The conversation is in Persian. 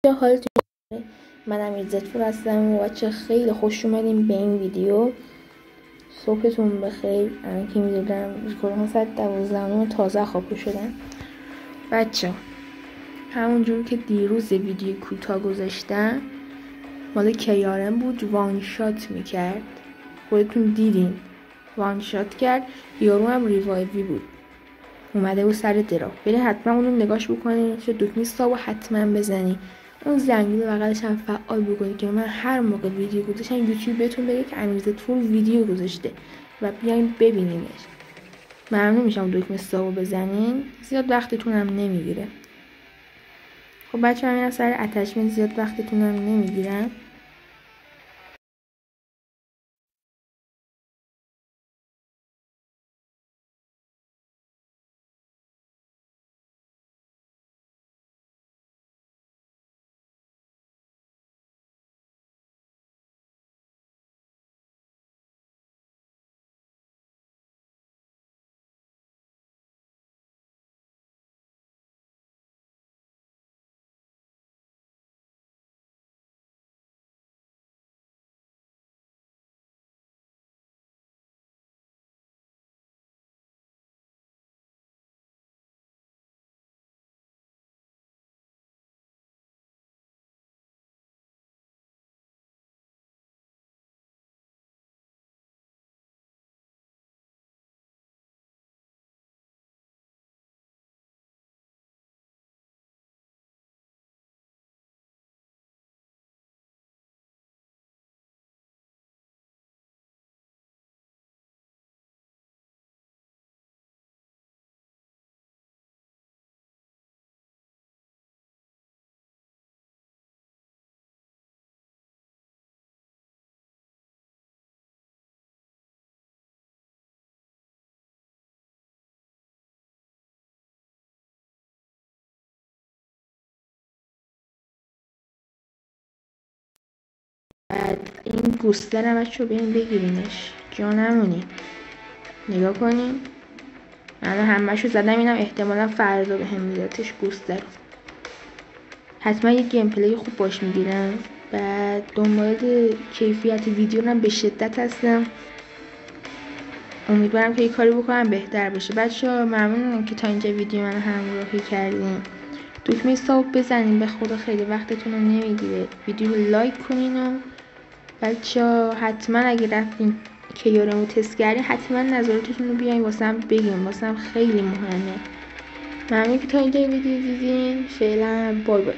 حالتون خوبه؟ منم ایرزتفور هستم و بچه خیلی خوش اومدیم به این ویدیو. صبحتون بخیر. الان که میدونم ریکورد ساعت 12 تازه خواب شدم. بچه همونجور که دیروز ویدیو کوتاه گذاشتم مال کیارم بود، وان شات میکرد، خودتون دیدین وان شات کرد. یارو هم ریوایوی بود، اومده بود سر درا. برید حتما اونو نگاش بکنین، چه دکمه سابو حتما بزنین، اون زنگوله بغلش هم فعال بکنید که من هر موقع ویدیو گذاشتم یوتیوب بهتون بگه که امیرزتفور ویدیو گذاشته و بیاین ببینینش. ممنون میشم دکمه سابو بزنین، زیاد وقتتون هم نمیگیره. خب بچه همین سر اتچمنت زیاد وقتتون هم نمیگیرم. بعد این بوستر هم بچه بیاین بگیرینش، جانمونی نگاه کنین. من همه‌شو زدم، اینم احتمالا فردا به هم میدادش بوستر. حتما یه گیم پلی خوب باش میگیرم. بعد دنبال کیفیت ویدیو هم به شدت هستم، امیدوارم که یه کاری بکنم بهتر بشه. بچه‌ها ممنونم که تا اینجا ویدیو من همراهی کردین. دکمه ساب بزنین، به خدا خیلی وقتتون رو نمیگیره. ویدیو رو لایک کنین و بچه‌ها حتما اگه رفتین کیارمو تست کردین حتما نظراتتون رو بیاین واسم بگین، واسم خیلی مهمه. ممنون که تا اینجا ویدیو دیدین. فعلا بای بای.